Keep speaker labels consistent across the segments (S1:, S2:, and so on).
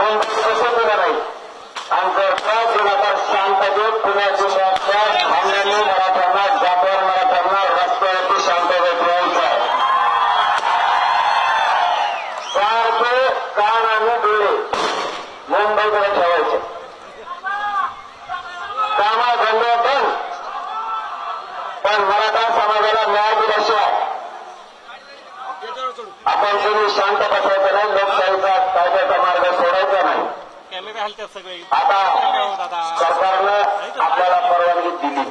S1: मुंबई कसं पुढे राहील आणि जर त्या जिल्ह्यात शांततेत पुण्या जिल्ह्यातल्या भांडणी मराठ्यांना जातवर मराठ्यांना रस्त्यावरती शांततेत यायचं आहे. सारखे कान आणि डोळे मुंबईकडे ठेवायचे. कामा धंदे बंद, पण मराठा समाजाला न्याय दिल्याशिवाय आपण कोणी शांत बसायचं नाही. लोकशाहीचा कायद्याचा मार्ग सोडायचा नाही. आता सरकारनं आपल्याला परवानगी दिली.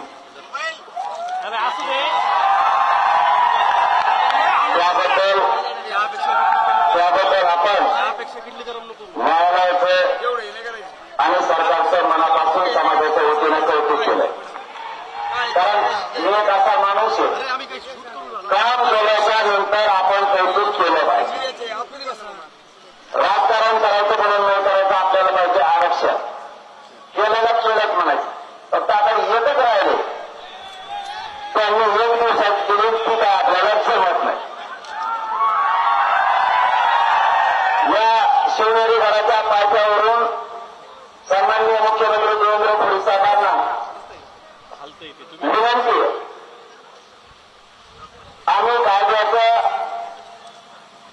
S1: त्याबद्दल आपण न्यायालयाचं आणि सरकारचं मनापासून समाजाच्या वतीनं कौतुक केलंय. कारण मी एक असा माणूस आहे, काम केल्याच्या नंतर आपण कौतुक केलं पाहिजे. राजकारण करायचं म्हणून नाही करायचं, आपल्याला पाहिजे आरक्षण. केलेलं केलंच म्हणायचं. फक्त आता एकच राहिले, त्यांनी एक दिवसात केली ती काय आपल्याला जमत नाही. या शिवनेरी गडाच्या पायथ्यावरून सन्माननीय मुख्यमंत्री देवेंद्र फडणवीस साहेबांना विनंती आहे, आम्ही कायद्याचं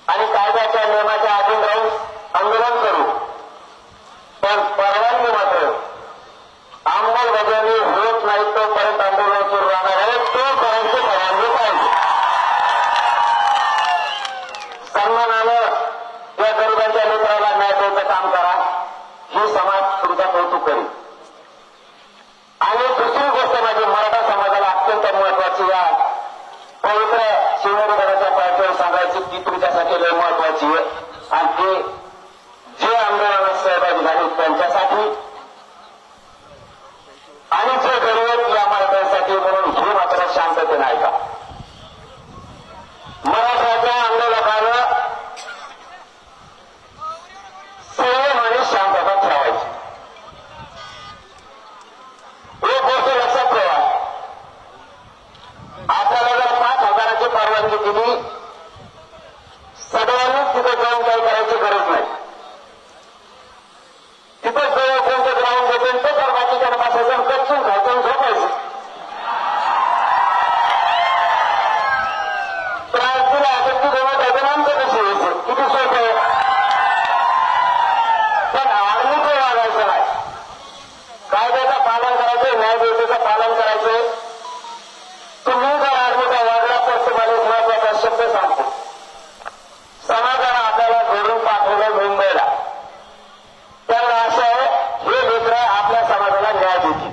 S1: आणि कायद्याच्या नियमाच्या अधीन राहून आंदोलन करू, पण परवानगी मात्र अंमलबजावणी होत नाही तोपर्यंत आंदोलन सुरू राहणार आहे. तोपर्यंत परवानगी पाहिजे. सन्मानानं त्या गरिबांच्या लेकराला न्याय द्यायचं काम करा, ही समाज तुमचा कौतुक करेल. आणि दुसरी गोष्ट म्हणजे मराठा समाजाला अत्यंत महत्वाची या पवित्र शिवनेरी गडाच्या पायथ्यावर सांगायची ती तुमच्यासाठी लय महत्वाची आहे. आणि ते जे आंदोलनात सहभागी झाले त्यांच्यासाठी आणि जे गरीब या मराठ्यांसाठी, म्हणून हे मात्र शांततेने ऐका. मराठ्याच्या आंदोलकानं संयम आणि शांतता ठेवायची. एक गोष्ट लक्षात ठेवा, आपल्याला जर 5,000ची परवानगी दिली, सगळ्यांनीच तिथे जाऊन काही करायची गरज नाही. तिथं जवळ कोणतं ग्राउंड देते तर बाकीच्या बसायचं, कच्चून खायचं, झोपायचं. त्रास दिला तर ती जवळ जायचं, आमचं कसं यायचं, किती सोपं आहे. पण आर्मीचं वागायचं नाही. कायद्याचं पालन करायचं, न्यायव्यवस्थेचं पालन करायचं. तुम्ही जर आर्मीचा वागला तर तुम्हाला एक महत्वाचा शब्द सांगतो. समाजानं आपल्याला घडून पाठवलं मुंबईला, त्याला असं आहे, हे लेकरं आपल्या समाजाला न्याय देतील,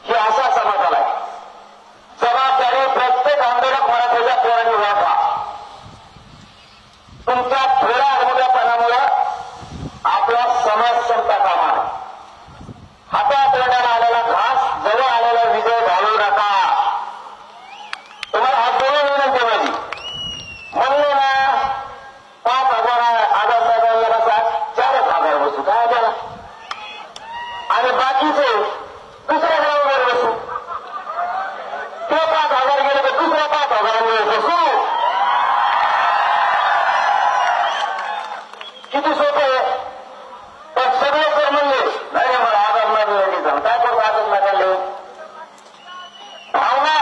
S1: हे असा समाजाला आहे. जबाबदारी प्रत्येक आंदोलक मराठ्याच्या पोरांनी वापरा. तुमच्या थोड्या अनुभवपणामुळे आपला समाज संपता कामा नये. हातात तोंडाला आलेला घास, जवळ आलेला विजय घालू नका. तुम्हाला हात जोडून विनंती माझी. म्हणले ना 5,000 आझाद बसा, 4,000 बसू काय त्याला, आणि बाकीचे दुसऱ्या ग्राउंडवर बसू. ते 5,000 गेले तर दुसऱ्या 5,000 बसू. किती सोपं आहे. पण सगळे तर म्हणले नाही मला आझाद मारले जाऊ, काय करतो आझाद मारले. भावना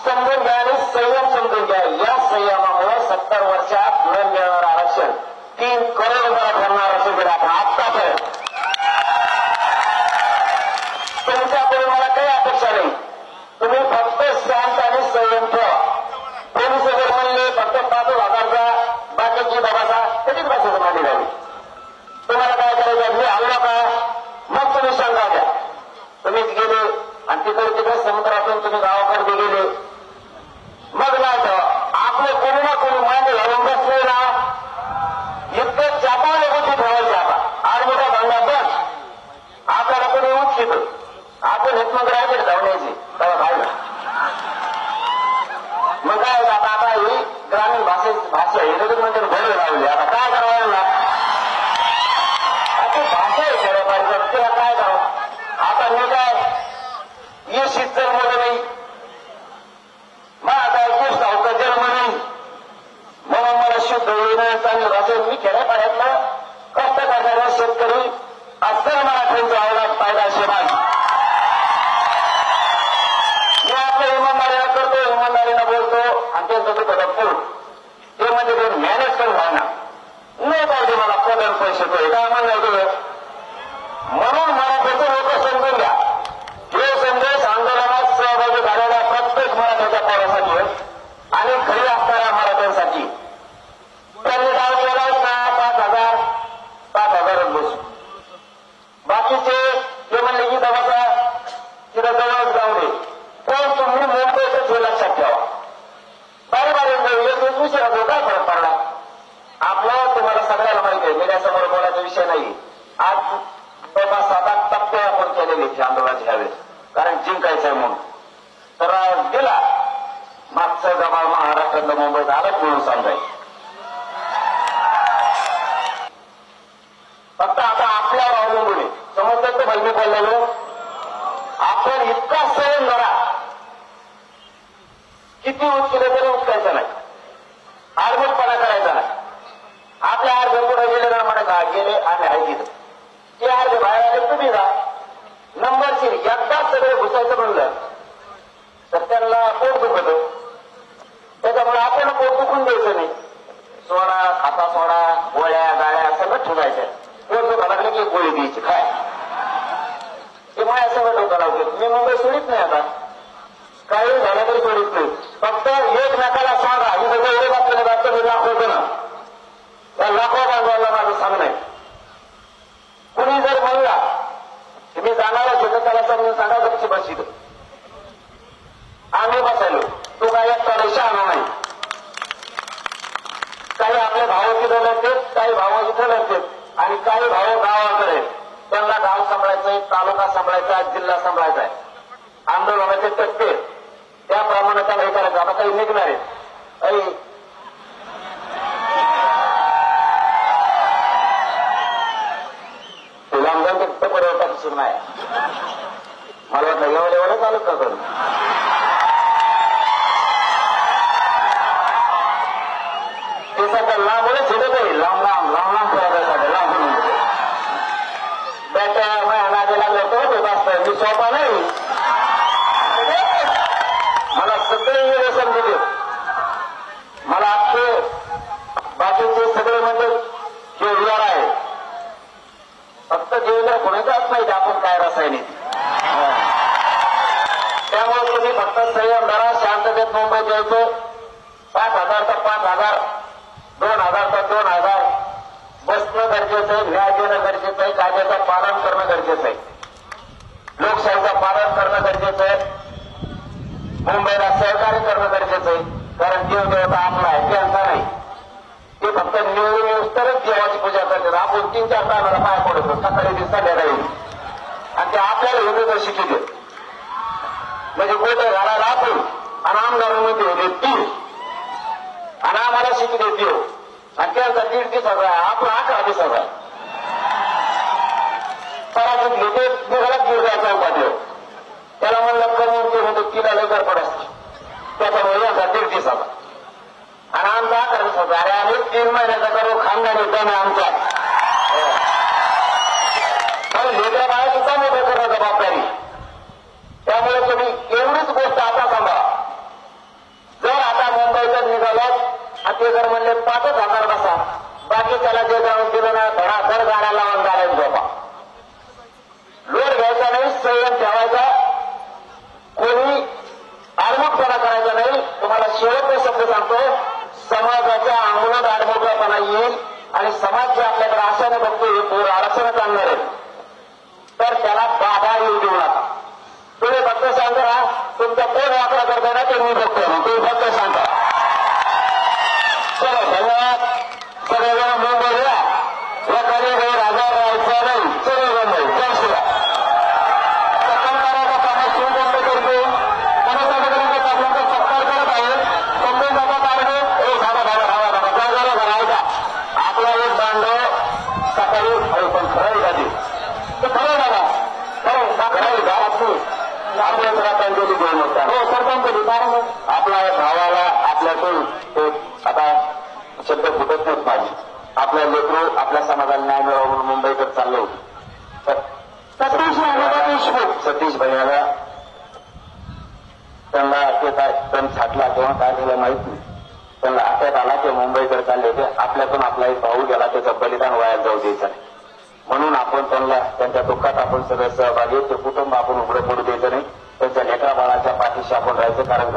S1: समजून घ्या आणि संयम समजून घ्या. या संयमामुळे 70 वर्षात न मिळणार आरक्षण 3 करोड मराठ्यांना आरक्षण दिलं आपण आत्तापर्यंत. तुमच्याकडे मला काही अपेक्षा नाही. तुम्ही फक्त शांत आणि संयम ठेवा. पोलीस जर म्हणले फक्त 5,000चा बाकीची बाबाचा कधीच बसायचं मांडी झाली. तुम्हाला काय करायचं, मी हल्ला का, मग तुम्ही शंका द्या. तुम्हीच गेले आणि तिकडे समुद्रातून तुम्ही गावाकडे गेले, मग नाही तर आपले कोणी ना कोणी मांडी घालून बसले ना, इतकं चापावले गोष्टी ठेवायचे. आता आर्मीचा धंदा बस, आपल्याला कोणी उठशित, आपण इथं राहायचे धावण्याची तेव्हा काय ना. मग काय आता ही ग्रामीण भाषा हे लगेच म्हणजे घडे लावली. आता काय करावं ना, आता भाषा आहे खरं पाहिजे, तिला काय करावं. आता मी काय ये शिस्त मध्ये नाही, मध्ये ते मॅनेज करून व्हायना नाही पाहिजे मला पद आणि पैसे तो काय म्हणलं म्हणून मला त्याचे लोक समजून घ्या. हे संदेश आंदोलनात सहभागी झालेल्या प्रत्येक मराठ्याच्या पोरासाठी आणि घरी असणाऱ्या मराठ्यांसाठी. त्यांनी डाव केलाच ना 5,000 बसू. बाकीचे ते म्हणले की बाबा तिथं जवळच जाऊ दे, पण तुम्ही मुंबईतच हे लक्षात ठेवा. बारीक उशिरा जो काय फरक पडला आपलं तुम्हाला सगळ्याला माहिती आहे. मीडियासमोर बोलायचा विषय नाही. आज बाबा 7-8 टप्पे आपण केलेले आंदोलनाच्या ह्यावेळेस, कारण जिंकायचंय म्हणून. तर गेला मागचं जमा महाराष्ट्रातलं मुंबईत आलंच म्हणून समजायचं. फक्त आता आपल्यावर अवलंबून आहे. समजतात तर बहिणी बोललेलो आपण इतका सहन करा, किती उचले तरी उचलायचं नाही, आडमुटपणा करायचा नाही. आपल्या अर्धे पुढे गेले ना म्हणा गेले आम्ही आहे तिथं, ते अर्धे बाहेर आले तुम्ही जा नंबरशीर. एकदाच सगळे घुसायचं म्हणलं तर त्यांना पोट दुखत, त्याच्यामुळे आपण पोट दुखून द्यायचं नाही. सोडा खाता सोडा गोळ्या गाळ्या सगळं ठेवायचं. पोट दुखा लागले की गोळी द्यायची काय ते माझ्या सगळं डोकं लावते. मी मुंबई सोडित नाही आता, काही झालं तरी सोडित नाही. फक्त एकमेकाला सांगा ही सगळं एवढं आपल्याला जातं मी दाखवतो ना, त्या लाखो बांधवायला माझं सांगणं आहे. कुणी जर म्हणला की मी जाणारच होतं त्याला समजून सांगा गपची बशी आम्ही बसायलो. तो काय एकटा शहाणा नाही. काही आपले भाव तिथं लढतेत, काही भाव इथं लढतेत आणि काही भाव गावाकडे. त्यांना गाव सांभाळायचंय, तालुका सांभाळायचा, जिल्हा सांभाळायचा आहे. आंदोलनाचे टप्पे त्याप्रमाणे त्याला हे करायचं. आता काही निघणार आहे लांबजान फक्त पुरवठा दिसून नाही. मला वाटलं एवढं चालू का करून ते सगळं लांबच झेलत आहे. लांब फिरायला लांबून त्याच्या माझ्या नादी लागलं तर होत असतं. मी सोपा नाही, मला सगळे वेळ समजू दे. मला अख्खे बाकीचे सगळे म्हणजे हे विचार आहे. फक्त जेवढ्या कोणाचाच नाही आपण काय रासायनिक. त्यामुळे तुम्ही फक्त संयम धरा, शांततेत मुंबईत यायचं. 5,000 तर 5,000, 2,000 तर 2,000 बसणं गरजेचं आहे, न्याय देणं गरजेचं आहे, कायद्याचं पालन करणं गरजेचं आहे, लोकशाहीचं पालन करणं गरजेचं आहे, मुंबईला सहकार्य करणं गरजेचं आहे. कारण देव देवता आपला आहे, त्यांचा नाही. ते फक्त निवडून तरच देवाची पूजा करतात. आपण 3-4 टायमाला पाय पडतो, सकाळी संध्याकाळी, आणि ते आपल्याला हिंदू शिकू देत. म्हणजे गोटे घालायला आपण आणि आमदारांमध्ये होते 3 आणि आम्हाला शिकू देत देव. आणि त्यांचा 1.5 दिवसाचा आहे, आपला 11 दिवसाचा आहे. पराजित घेते निघाला गिरजा चौकात. त्याला म्हणलं करून ते म्हणतो तिला लय गडबड असते, त्याच्यामुळे यांचा 1.5 दिवसाचा आणि आमचा 11 दिवसाचा. अरे आम्ही 3 महिन्याचा करू खानदानी दम आहे आमचा. पण लेकरा बाहेर सुद्धा मोठं करणं जबाबदारी. त्यामुळे तुम्ही एवढीच गोष्ट आता सांभाळा. जर आता मुंबईतच निघालात आणि ते जर म्हणले 5,000 बसा, बाकी त्याला जे जाऊन दिलं ना धडाधड गाड्या लावून गाड्यात झोपा. लोड घ्यायचा नाही, संयम ठेवायचा, कोणी आडमुटपणा करायचा नाही. तुम्हाला शेवटचा शब्द सांगतो, समाजाच्या अंगणात आडमुटपणा येईल आणि समाज जे आपल्याकडे आशाने बघतो हे पोर आरक्षणात आणणार आहे, तर त्याला बाधा येऊ देऊ नका. तुम्ही फक्त सांगा तुमचा कोण वापरा करताना ते मी बघतो, तुम्ही फक्त सांगा. चला धन्यवाद. सगळेजण मुंबईला या कधी राजा राहायचं नाही. चला मुंबई जय शिवा. सत्कारकाराचा कामात सुरू बंद करतो. मनोसाधकांचा आपल्याचा सत्कार करत आहे. मुंबई जाता काढणे हे धावा ऐका. आपला एक बांधव सकाळी पण खरं जाते ते खरं दादा खरं घरातून आपल्या सरपंचाची घेऊन होता. हो सरपंच आपला भावाला आपल्यातून आता शब्द फुटत नाहीत माझे. आपल्या लेकरू आपल्या समाजाला न्याय मिळावा म्हणून मुंबईकडे चाललो होतो. सतीश भैयाला त्यांना ते काय दम छाटला तेव्हा काय झालं माहित नाही. त्यांना लक्षात आला की मुंबईकडे चालले होते, आपल्यातून आपला एक भाऊ गेला, त्याचं बलिदान वाया जाऊ द्यायचं नाही. म्हणून आपण त्यांना त्यांच्या दुःखात आपण सगळे सहभागी, ते कुटुंब आपण उघडं पडू द्यायचं नाही. त्यांच्या लेकरा बाळाच्या पाठीशी आपण राहायचं. कारण